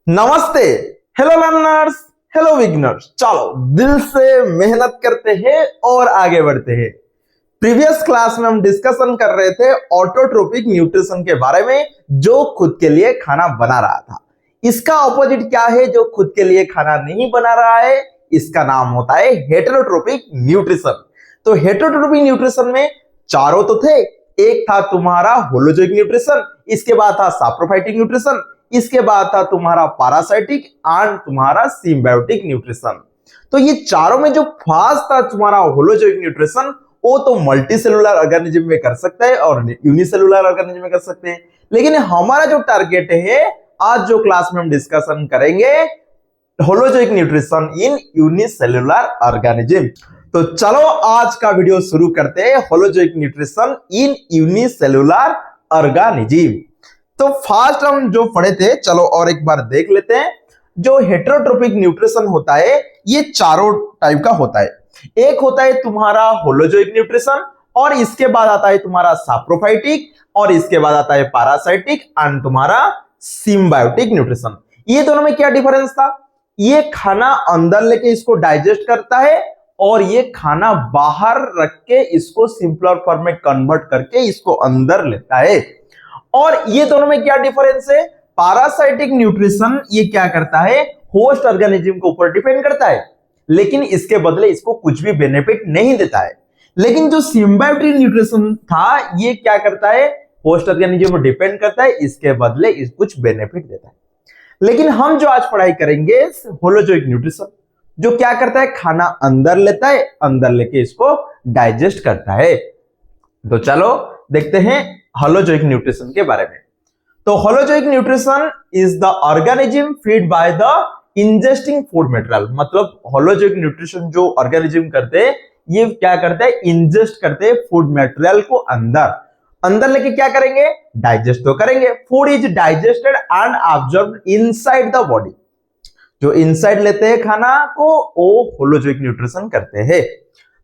नमस्ते। Hello learners, hello beginners. चलो दिल से मेहनत करते हैं और आगे बढ़ते हैं। प्रीवियस क्लास में हम डिस्कशन कर रहे थे ऑटोट्रोपिक न्यूट्रिशन के बारे में, जो खुद के लिए खाना बना रहा था। इसका ऑपोजिट क्या है जो खुद के लिए खाना नहीं बना रहा है? इसका नाम होता है हेटेरोट्रोपिक न्यूट्रिशन। तो हेटेरोट्रोपिक न्यूट्रिशन में चारों तो थे। एक था तुम्हारा होलोजोइक न्यूट्रिशन, इसके बाद था सैप्रोफाइटिक न्यूट्रिशन, इसके बाद था तुम्हारा पैरासाइटिक एंड तुम्हारा सिम्बायोटिक न्यूट्रिशन। तो ये चारों में जो फर्स्ट था तुम्हारा होलोजोइक न्यूट्रिशन, वो तो मल्टी सेलुलर ऑर्गेनिज्म में कर सकते हैं और यूनिसेलुलर ऑर्गेनिज्म में कर सकते हैं। लेकिन हमारा जो टारगेट है, आज जो क्लास में हम डिस्कशन करेंगे holozoic nutrition in unicellular organism. तो चलो आज का वीडियो शुरू करते हैं, holozoic nutrition in unicellular organism. तो फर्स्ट हम जो पढ़े थे, चलो और एक बार देख लेते हैं। जो हेटेरोट्रोपिक न्यूट्रिशन होता है, ये चारों टाइप का होता है। एक होता है तुम्हारा होलोजोइक न्यूट्रिशन, और इसके बाद आता है तुम्हारा सैप्रोफाइटिक, और इसके बाद आता है पैरासाइटिक एंड तुम्हारा सिम्बायोटिक न्यूट्रिशन। ये दोनों में क्या डिफरेंस था? ये खाना अंदर लेके इसको डाइजेस्ट करता है, और ये खाना बाहर रख के इसको सिंपलर फॉर्म में कन्वर्ट करके इसको अंदर लेता है। और ये दोनों में क्या डिफरेंस है? पैरासाइटिक न्यूट्रिशन ये क्या करता है, होस्ट ऑर्गेनिज्म के ऊपर डिपेंड करता है, लेकिन इसके बदले इसको कुछ भी बेनिफिट नहीं देता है। लेकिन जो सिम्बायोटिक न्यूट्रिशन था, ये क्या करता है, होस्ट ऑर्गेनिज्म पर डिपेंड करता है, इसके बदले कुछ बेनिफिट देता है। लेकिन हम जो आज पढ़ाई करेंगे होलोजोइक न्यूट्रिशन, जो क्या करता है, खाना अंदर लेता है, अंदर लेके इसको डाइजेस्ट करता है। तो चलो देखते हैं होलोजोइक न्यूट्रिशन के बारे में। तो holozoic nutrition is the organism feed by the ingesting food material. मतलब होलोजोइक न्यूट्रिशन जो ऑर्गेनिज्म करते हैं, ये क्या करते हैं, इंजेस्ट करते हैं फूड मटेरियल को अंदर लेके क्या करेंगे, डाइजेस्ट तो करेंगे। Food is digested and absorbed inside the body. जो इनसाइड लेते हैं खाना को, वो होलोजोइक न्यूट्रिशन करते हैं।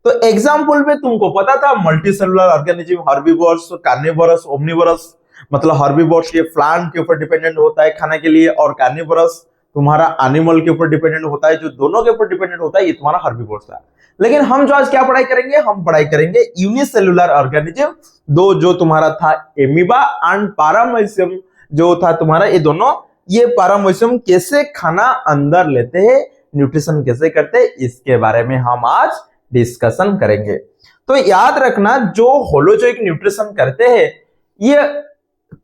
तो एग्जाम्पल में तुमको पता था multi cellular organism, herbivorous, carnivorous, omnivorous. मतलब हर्बीवोरस ये प्लांट के ऊपर डिपेंडेंट होता है खाने के लिए, और कार्निवोरस तुम्हारा एनिमल के ऊपर डिपेंडेंट होता है। जो दोनों के ऊपर डिपेंडेंट होता है, ये तुम्हारा हर्बीवोरस है। लेकिन हम जो आज क्या पढ़ाई करेंगे, हम पढ़ाई करेंगे यूनिसेलुलर ऑर्गेनिज्म। दो जो तुम्हारा था एमीबा एंड पैरामीशियम जो था तुम्हारा, ये दोनों, ये पैरामीशियम कैसे खाना अंदर लेते हैं, न्यूट्रिशन कैसे करते हैं, इसके बारे में हम आज डिस्कशन करेंगे। तो याद रखना, जो होलोजोइक न्यूट्रिशन करते हैं, ये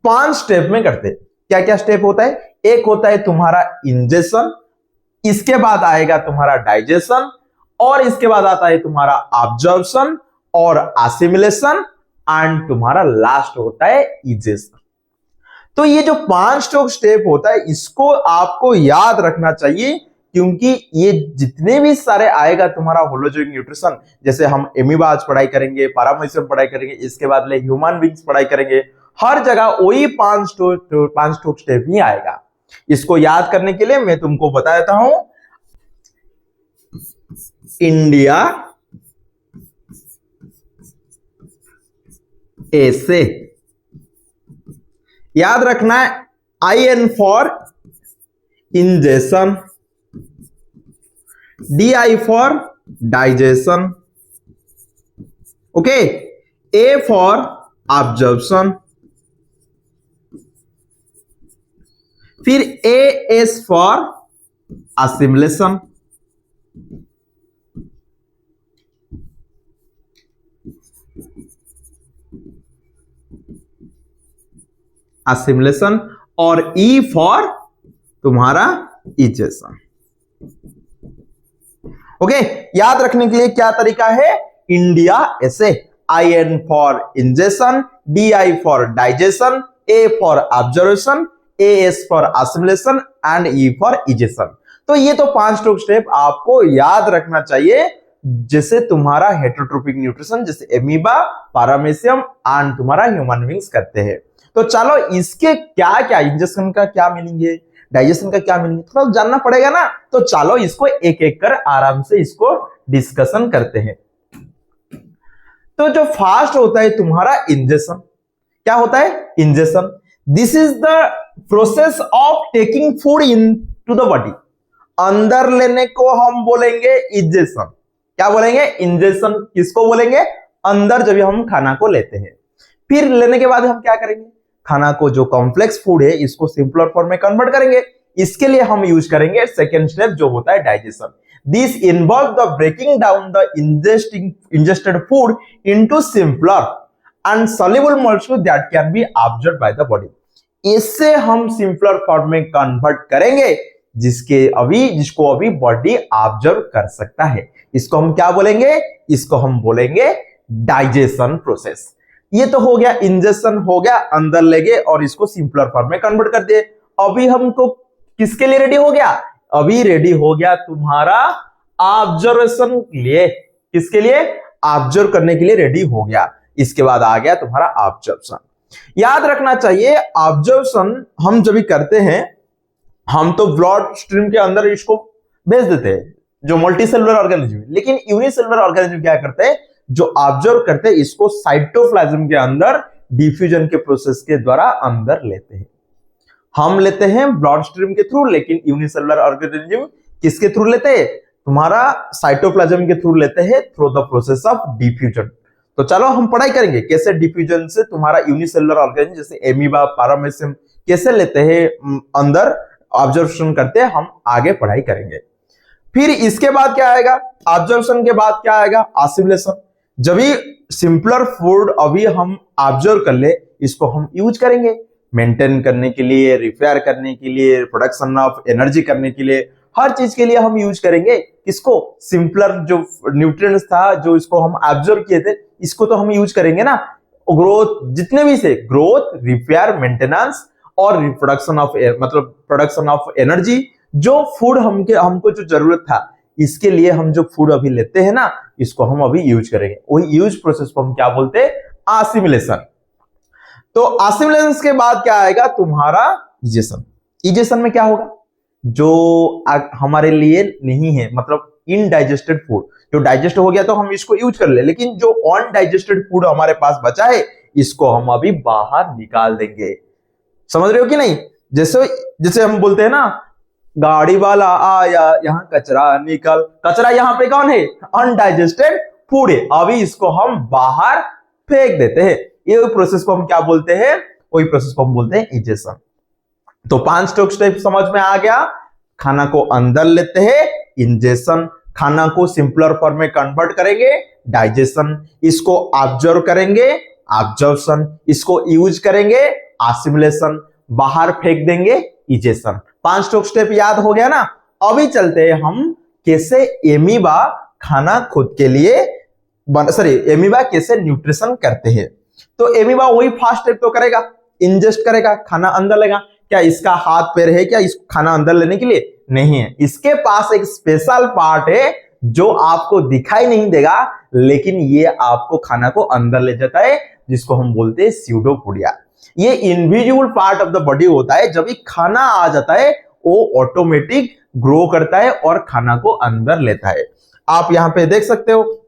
5 स्टेप में करते हैं। क्या क्या स्टेप होता है? एक होता है तुम्हारा इंजेशन, इसके बाद आएगा तुम्हारा डाइजेशन, और इसके बाद आता है तुम्हारा अब्जॉर्प्शन और असिमिलेशन, एंड तुम्हारा लास्ट होता है इजेशन। तो ये जो 5 स्टेप होता है, इसको आपको याद रखना चाहिए, क्योंकि ये जितने भी सारे आएगा तुम्हारा होलोजोइक न्यूट्रिशन, जैसे हम एमीबा आज पढ़ाई करेंगे, पैरामीशियम पढ़ाई करेंगे, इसके बाद ह्यूमन बींग्स पढ़ाई करेंगे, हर जगह वही 5 स्टेप ही आएगा। इसको याद करने के लिए मैं तुमको बता देता हूं। इंडिया ऐसे याद रखना है, IN for ingestion, DI for digestion, okay, A for absorption, फिर AS फॉर असिमिलेशन, और E फॉर तुम्हारा इजेशन। ओके, याद रखने के लिए क्या तरीका है, इंडिया ऐसे, IN for ingestion, DI for digestion, A for observation, AS for assimilation and E for egestion. तो ये तो 5 स्टेप आपको याद रखना चाहिए, जैसे तुम्हारा हेटेरोट्रोपिक न्यूट्रिशन, जैसे एमीबा, पैरामीशियम एंड तुम्हारा ह्यूमन बींग्स करते हैं। तो चलो इसके क्या क्या, इंजेशन का क्या मीनिंग है, डाइजेशन का क्या मीनिंग है, थोड़ा जानना पड़ेगा ना। तो चलो इसको एक एक कर आराम से इसको डिस्कशन करते हैं। तो जो फास्ट होता है तुम्हारा इंजेशन, क्या होता है, ingestion. This is the process of taking food into the body. अंदर लेने को हम बोलेंगे इंजेक्शन। क्या बोलेंगे? इंजेक्शन। किसको बोलेंगे? अंदर जब हम खाना को लेते हैं। फिर लेने के बाद हम क्या करेंगे? खाना को, जो कॉम्प्लेक्स फूड है, इसको सिंपलर फॉर्म में कन्वर्ट करेंगे। इसके लिए हम यूज करेंगे सेकेंड स्टेप, जो होता है digestion. This involve the breaking down the ingested food into simpler and soluble molecule that can be absorbed by the body. इससे हम सिंपलर फॉर्म में कन्वर्ट करेंगे, जिसको अभी बॉडी ऑब्जर्व कर सकता है। इसको हम क्या बोलेंगे? इसको हम बोलेंगे डाइजेशन प्रोसेस। ये तो हो गया, इंजेक्शन हो गया, अंदर ले गए और इसको सिंपलर फॉर्म में कन्वर्ट कर दिए। अभी हमको किसके लिए रेडी हो गया? अभी रेडी हो गया तुम्हारा ऑब्जर्वेशन के लिए। किसके लिए? ऑब्जर्व करने के लिए रेडी हो गया। इसके बाद आ गया तुम्हारा ऑब्जर्वेशन। याद रखना चाहिए, ऑब्जर्वेशन हम जब भी करते हैं, हम तो ब्लड स्ट्रीम के अंदर इसको भेज देते हैं, जो मल्टीसेलुलर ऑर्गेनिज्म। लेकिन यूनिसेलुलर ऑर्गेनिज्म क्या करते हैं? जो ऑब्जर्व करते हैं, इसको साइटोप्लाज्म के अंदर डिफ्यूजन के प्रोसेस के द्वारा अंदर लेते हैं। हम लेते हैं ब्लड स्ट्रीम के थ्रू, लेकिन यूनिसेलुलर ऑर्गेनिज्म किसके थ्रू लेते हैं? तुम्हारा साइटोप्लाज्म के थ्रू लेते हैं, through the process of diffusion. तो चलो हम पढ़ाई करेंगे कैसे डिफ्यूजन से तुम्हारा यूनिसेलुलर ऑर्गेनिज्म जैसे एमीबा, पैरामेसियम कैसे लेते हैं अंदर, ऑब्जर्वेशन करते हैं। हम आगे पढ़ाई करेंगे। फिर इसके बाद क्या आएगा? ऑब्जर्वेशन के बाद क्या आएगा? असिमिलेशन। जब भी सिंपलर फूड अभी हम ऑब्जर्व कर ले, इसको हम यूज करेंगे मेंटेन करने के लिए, रिपेयर करने के लिए, प्रोडक्शन ऑफ एनर्जी करने के लिए, हर चीज के लिए हम यूज करेंगे। किसको? सिंपलर जो न्यूट्रिएंट्स था, जो इसको हम ऑब्जर्व किए थे, इसको तो हम यूज करेंगे ना। ग्रोथ, जितने भी से ग्रोथ, रिपेयर, मेंटेनेंस और रिप्रोडक्शन ऑफ, मतलब प्रोडक्शन ऑफ एनर्जी, जो फूड हमको जो जरूरत था, इसके लिए हम जो फूड अभी लेते हैं ना, इसको हम अभी यूज करेंगे। वही यूज प्रोसेस को हम क्या बोलते हैं? असिमिलेशन। तो असिमिलेशन के बाद क्या आएगा? तुम्हारा इजेशन। इजेशन में क्या होगा? जो हमारे लिए नहीं है, मतलब इनडाइजेस्टेड फूड, जो डाइजेस्ट हो गया तो हम इसको यूज कर ले, लेकिन जो अनडाइजेस्टेड फूड हमारे पास बचा है, इसको हम अभी बाहर निकाल देंगे। समझ रहे हो कि नहीं? जैसे हम बोलते हैं ना, गाड़ी वाला आया, यहाँ कचरा निकल। कचरा यहाँ पे कौन है? अनडाइजेस्टेड फूड है। अभी इसको हम बाहर फेंक देते हैं। ये प्रोसेस को हम क्या बोलते हैं? वही प्रोसेस को हम बोलते हैं इजेशन। तो 5 स्टेप समझ में आ गया। खाना को अंदर लेते हैं, इंजेशन। खाना को सिंपलर फॉर्म में कन्वर्ट करेंगे, डाइजेशन। इसको ऑब्जर्व करेंगे, ऑब्जर्वेशन। इसको यूज करेंगे, असिमिलेशन। बाहर फेंक देंगे, इजेशन। 5 स्टेप याद हो गया ना? अभी चलते हैं हम कैसे एमीबा खाना खुद के लिए, एमीबा कैसे न्यूट्रिशन करते हैं। तो एमीबा वही फर्स्ट स्टेप तो करेगा, इंजेस्ट करेगा, खाना अंदर लेगा। क्या इसका हाथ पैर है क्या इस खाना अंदर लेने के लिए? नहीं है। इसके पास एक स्पेशल पार्ट है जो आपको दिखाई नहीं देगा, लेकिन ये आपको खाना को अंदर ले जाता है, जिसको हम बोलते हैं स्यूडोपोडिया। ये invisible part of the body होता है। जब भी खाना आ जाता है, वो ऑटोमेटिक ग्रो करता है और खाना को अंदर लेता है। आप यहां पे देख सकते हो,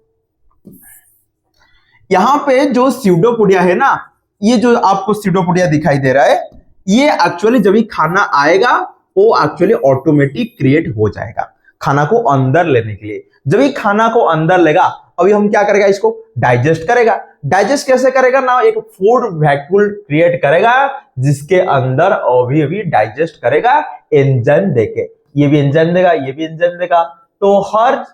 यहां पे जो स्यूडोपोडिया है ना, ये जो आपको स्यूडोपोडिया दिखाई दे रहा है, ये एक्चुअली जब भी खाना आएगा, वो एक्चुअली ऑटोमेटिक क्रिएट हो जाएगा खाना को अंदर लेने के लिए। जब भी खाना को अंदर लेगा, अभी हम क्या करेगा? इसको डाइजेस्ट करेगा। डाइजेस्ट कैसे करेगा ना? एक फूड वैक्यूल क्रिएट करेगा, जिसके अंदर अभी डाइजेस्ट करेगा एंजाइम देके। ये भी एंजाइम देगा, ये भी एंजाइम देगा। तो हर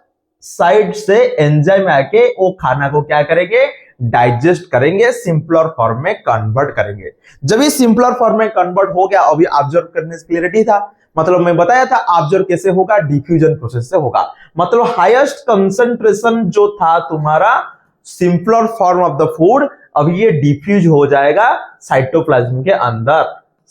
साइड से एंजाइम आके वो खाना को क्या करेंगे? डाइजेस्ट करेंगे, सिंपलर फॉर्म में कन्वर्ट करेंगे। जब ये सिंपलर फॉर्म में कन्वर्ट हो गया, अभी ऑब्जर्व करने से क्लियरिटी था, मतलब मैं बताया था ऑब्जर्व कैसे होगा? डिफ्यूजन प्रोसेस से होगा। मतलब हाईएस्ट कंसंट्रेशन जो था तुम्हारा simpler form of the food, अभी ये डिफ्यूज हो जाएगा साइटोप्लाज्म के अंदर।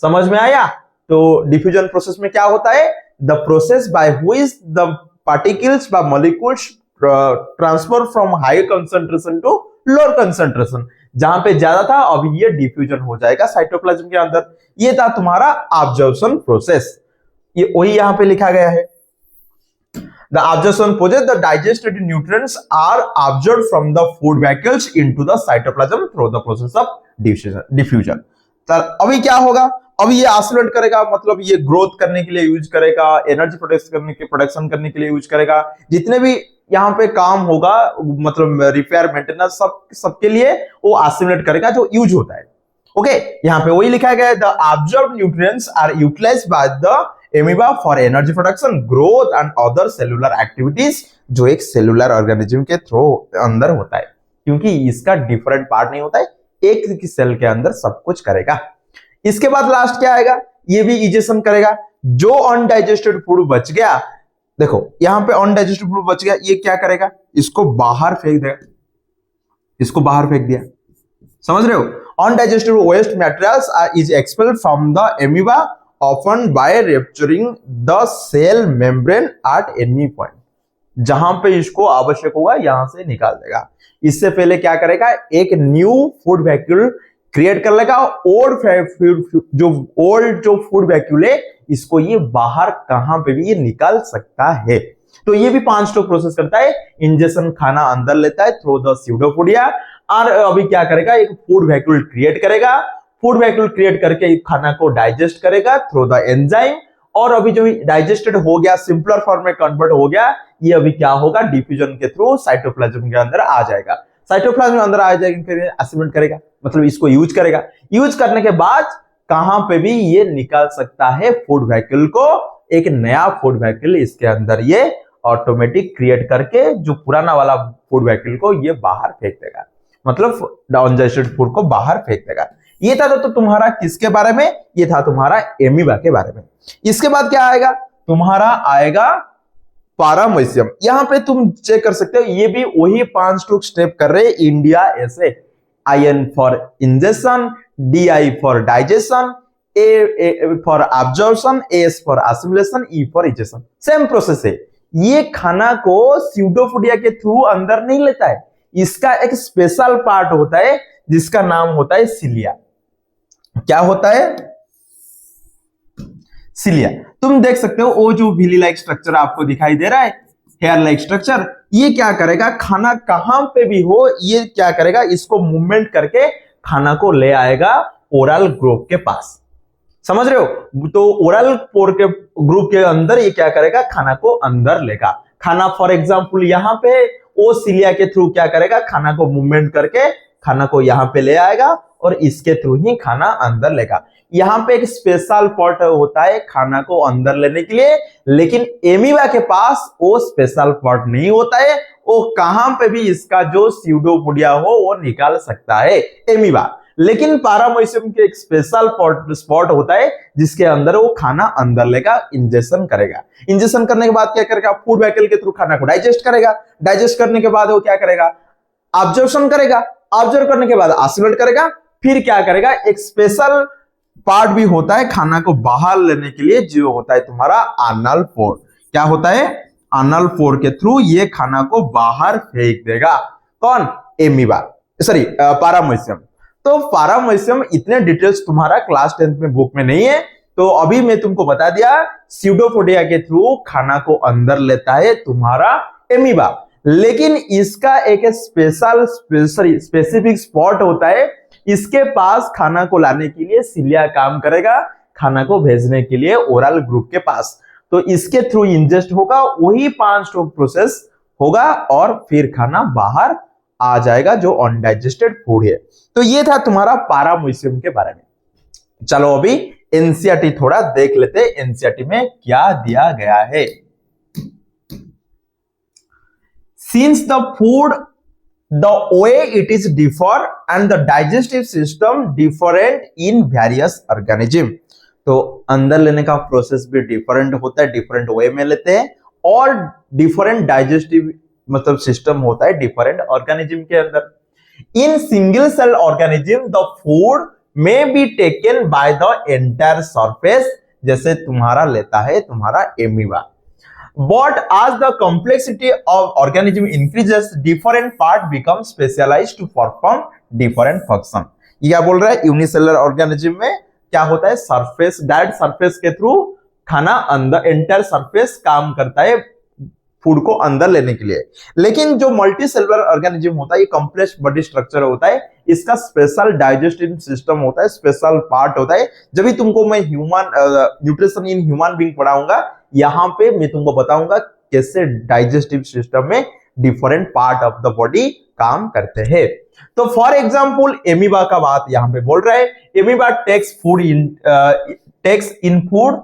समझ में आया? तो डिफ्यूजन प्रोसेस में क्या होता है? The process by which the particles by molecules transfer from high concentration to lower concentration. जहां पे ज्यादा था, अभी ये डिफ्यूजन हो जाएगा साइटोप्लाज्म के अंदर। ये था तुम्हारा ऑब्जर्वेशन प्रोसेस। ये वही यहां पे लिखा गया है। The absorption process, the digested nutrients are absorbed from the food vacuoles into the cytoplasm through the process of diffusion. अभी क्या होगा, अभी ये ऑसिलेट करेगा, मतलब ये ग्रोथ करने के लिए यूज करेगा, एनर्जी प्रोडक्शन करने के लिए यूज करेगा, जितने भी यहाँ पे काम होगा, मतलब रिपेयर मेंटेनेंस सबके लिए वो ऑसिलेट करेगा जो यूज होता है। ओके, यहाँ पे वही लिखा गया है, the observed nutrients are utilised by the amoeba for energy production, growth and other cellular activities, जो एक सेलुलर ऑर्गेनिज्म के थ्रू अंदर होता है, क्योंकि इसका डिफरेंट पार्ट नहीं होता है, एक की सेल के अंदर सब कुछ करेगा। इसके बाद लास्ट क्या आएगा, ये भी इजेशन करेगा। जो अनडाइजेस्टेड फूड बच गया, देखो यहां पे अनडाइजेस्टेड फूड बच गया, ये क्या करेगा, इसको बाहर फेंक देगा, इसको बाहर फेंक दिया, समझ रहे हो। Undigested waste materials is expelled from the amoeba often by rupturing the cell membrane at any point, जहां पे इसको आवश्यक होगा यहां से निकाल देगा। इससे पहले क्या करेगा, एक न्यू फूड वैक्यूल क्रिएट कर लेगा, ओल्ड जो फूड वैक्यूल है इसको ये बाहर कहां पे भी ये निकाल सकता है। तो ये भी 5 स्टेप प्रोसेस करता है। इंजेक्शन खाना अंदर लेता है थ्रू द स्यूडोपोडिया, और अभी क्या करेगा, एक फूड वैक्यूल क्रिएट करेगा, फूड वैक्यूल क्रिएट करके खाना को डाइजेस्ट करेगा थ्रू द एंजाइम, और अभी जो डाइजेस्टेड हो गया, सिंपलर फॉर्म में कन्वर्ट हो गया, ये अभी क्या होगा, डिफ्यूजन के थ्रू साइटोप्लाज्म के अंदर आ जाएगा। साइटोप्लाज्म के अंदर आ जाएगा, फिर असेंबल करेगा, मतलब इसको यूज करेगा। यूज करने के बाद कहां पे भी ये निकाल सकता है फूड वैक्यूल को, एक नया फूड वैक्यूल इसके अंदर ये ऑटोमेटिक क्रिएट करके जो पुराना वाला फूड वैक्यूल को ये बाहर फेंक देगा, मतलब डाइजेस्टेड फूड को बाहर फेंक देगा। ये था तो तुम्हारा किसके बारे में, ये था तुम्हारा एमीबा के बारे में। इसके बाद क्या आएगा, तुम्हारा आएगा पारामीशियम। यहां पे तुम चेक कर सकते हो, ये भी वही 5 स्टेप कर रहे, इंडिया ऐसे, IN for injection, DI for digestion, A for absorption, AS for assimilation, E for egestion. Same process है। ये खाना को स्यूडोपोडिया के थ्रू अंदर नहीं लेता है, इसका एक स्पेशल पार्ट होता है जिसका नाम होता है सिलिया। क्या होता है, सिलिया। तुम देख सकते हो वो जो विली लाइक स्ट्रक्चर आपको दिखाई दे रहा है, हेयर लाइक स्ट्रक्चर, ये क्या करेगा, खाना कहां पे भी हो ये क्या करेगा, इसको मूवमेंट करके खाना को ले आएगा ओरल ग्रुप के पास, समझ रहे हो। तो ओरल पोर के ग्रुप के अंदर ये क्या करेगा, खाना को अंदर लेगा। खाना फॉर एग्जांपल यहाँ पे वो सिलिया के थ्रू क्या करेगा, खाना को मूवमेंट करके खाना को यहाँ पे ले आएगा और इसके थ्रू ही खाना अंदर लेगा। यहाँ पे एक स्पेशल पॉट होता है खाना को अंदर लेने के लिए, लेकिन एमीबा के पास वो स्पेशल पॉट नहीं होता है, वो कहां पे भी इसका जो स्यूडोपोडिया हो वो निकाल सकता है एमीबा। लेकिन पारामीशियम के एक स्पेशल स्पॉट होता है जिसके अंदर वो खाना अंदर लेगा, इंजेक्शन करेगा। इंजेक्शन करने के बाद क्या करेगा, फूड वैक्यूल के थ्रू खाना को डाइजेस्ट करेगा। डाइजेस्ट करने के बाद वो क्या करेगा, ऑब्जर्वेशन करेगा। ऑब्जर्व करने के बाद असिमिलेट करेगा। फिर क्या करेगा, एक स्पेशल पार्ट भी होता है खाना को बाहर लेने के लिए, जो होता है तुम्हारा एनल पोर। क्या होता है, एनल पोर के थ्रू ये खाना को बाहर फेंक देगा। कौन, एमीबा, सॉरी पारामीशियम। तो पारामीशियम इतने डिटेल्स तुम्हारा क्लास 10th में बुक में नहीं है, तो अभी मैं तुमको बता दिया, स्यूडोपोडिया के थ्रू खाना को अंदर लेता है तुम्हारा एमीबा, लेकिन इसका एक स्पेसिफिक स्पॉट होता है, इसके पास खाना को लाने के लिए सिलिया काम करेगा, खाना को भेजने के लिए ओरल ग्रुप के पास। तो इसके थ्रू इंजेस्ट होगा, वही 5 स्टेप प्रोसेस होगा और फिर खाना बाहर आ जाएगा जो अनडाइजेस्टेड फूड है। तो ये था तुम्हारा पारामीशियम के बारे में। चलो अभी एनसीईआरटी थोड़ा देख लेते हैं, एनसीईआरटी में क्या दिया गया है। Since the food, the way it is differ and the digestive system different in various organism, तो अंदर लेने का प्रोसेस भी डिफरेंट होता है, डिफरेंट वे में लेते हैं, और डिफरेंट डाइजेस्टिव मतलब सिस्टम होता है डिफरेंट ऑर्गेनिज्म के अंदर। In single cell organism the food may be taken by the entire surface, जैसे तुम्हारा लेता है तुम्हारा amoeba. But as the complexity of organism increases, different part become specialized to perform different function. ये क्या बोल रहा है, यूनिसेलुलर ऑर्गेनिज्म में क्या होता है, सरफेस, डायरेक्ट सरफेस के थ्रू खाना अंदर, एंटायर सरफेस काम करता है फूड को अंदर लेने के लिए। लेकिन जो मल्टी सेलुलर ऑर्गेनिज्म होता है, ये कॉम्प्लेक्स बॉडी स्ट्रक्चर होता है, इसका स्पेशल डाइजेस्टिव सिस्टम होता है, स्पेशल पार्ट होता है। जब भी तुमको मैं human nutrition in human being पढ़ाऊंगा, यहाँ पे मैं तुमको बताऊंगा कैसे डाइजेस्टिव सिस्टम में different part of the body काम करते हैं। तो फॉर एग्जांपल एमीबा का बात यहाँ पे बोल रहा है। Amoeba takes in food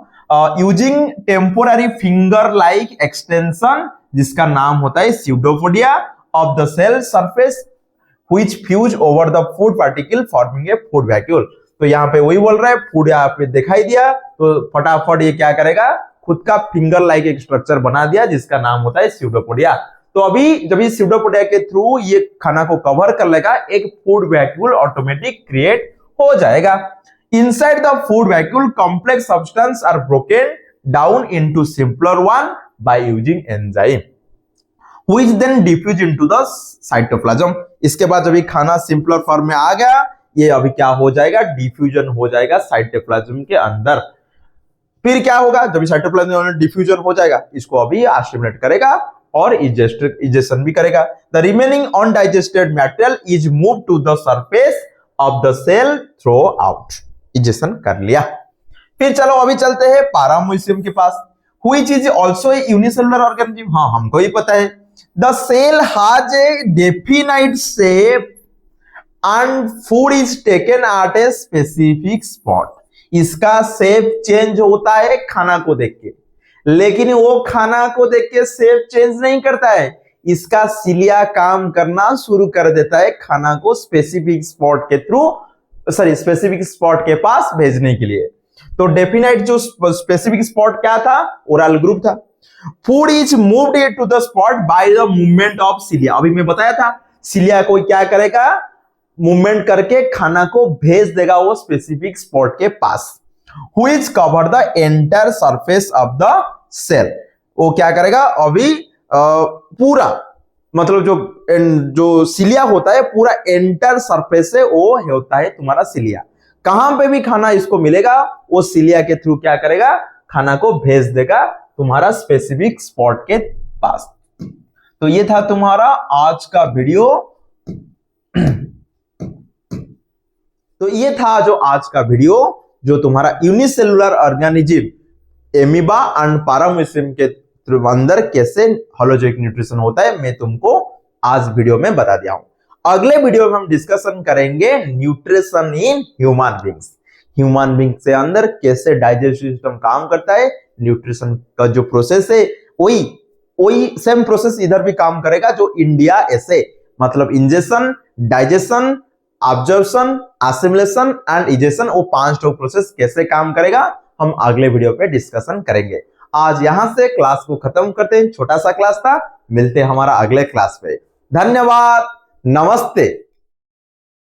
using temporary finger like extension, जिसका नाम होता है pseudopodia of the cell surface which fuse over the food particle forming a food vacuole. तो यहाँ पे वही बोल रहा है, फूड यहाँ पे दिखाई दिया तो फटाफट ये क्या करेगा, खुद का फिंगर लाइक एक स्ट्रक्चर बना दिया जिसका नाम होता है स्यूडोपोडिया। तो अभी जब इस स्यूडोपोडिया के थ्रू ये खाना को कवर कर लेगा, एक फूड वैक्यूल ऑटोमेटिक क्रिएट हो जाएगा। Inside the food vacuole, complex substances are broken down into simpler one by using enzyme, which then diffuse into the cytoplasm. इसके बाद जब ये खाना सिंपलर फॉर्म में आ गया, ये अभी क्या हो जाएगा, डिफ्यूजन हो जाएगा साइटोप्लाज्म के अंदर। फिर क्या होगा, जब साइटोप्लाज्म में डिफ्यूजन हो जाएगा, इसको अभी एसिमिलेट करेगा और इजेशन भी करेगा। The remaining undigested material is move to the surface of the cell throughout. Egestion कर लिया। फिर चलो अभी चलते हैं पैरामीशियम के पास, which is also a unicellular organism. हाँ, हमको ही पता है। The cell has a definite shape and food is taken at a specific spot. इसका शेप चेंज होता है खाना को देख के, लेकिन वो खाना को देख के शेप चेंज नहीं करता है। इसका सिलिया काम करना शुरू कर देता है खाना को स्पेसिफिक स्पॉट के पास भेजने के लिए। तो डेफिनाइट जो स्पेसिफिक स्पॉट क्या था, ओरल ग्रुप था। Food is moved to the spot by the movement of cilia. अभी मैं बताया था, सिलिया को क्या करेगा, मूवमेंट करके खाना को भेज देगा वो स्पेसिफिक स्पॉट के पास। Which cover the entire surface of the cell. वो क्या करेगा, अभी पूरा मतलब जो सिलिया होता है पूरा एंटर सरफेस से वो होता है तुम्हारा सिलिया। कहां पे भी खाना इसको मिलेगा, वो सिलिया के थ्रू क्या करेगा, खाना को भेज देगा तुम्हारा स्पेसिफिक स्पॉट के पास। तो ये था तुम्हारा आज का वीडियो। तो ये था जो आज का वीडियो, जो तुम्हारा unicellular organism amoeba and paramecium के अंदर कैसे होलोजोइक न्यूट्रिशन होता है, मैं तुमको आज वीडियो में बता दिया हूं। अगले वीडियो में हम डिस्कशन करेंगे nutrition in human beings. Human being से अंदर कैसे डाइजेस्टिव सिस्टम काम करता है, न्यूट्रिशन का जो प्रोसेस है वही सेम प्रोसेस इधर भी काम करेगा जो इंडिया ऐसे, मतलब ingestion, digestion, absorption, assimilation and egestion, वो 5 प्रोसेस कैसे काम करेगा हम अगले वीडियो पे डिस्कशन करेंगे। आज यहां से क्लास को खत्म करते हैं, छोटा सा क्लास था, मिलते हैं हमारा अगले क्लास पे। धन्यवाद, नमस्ते।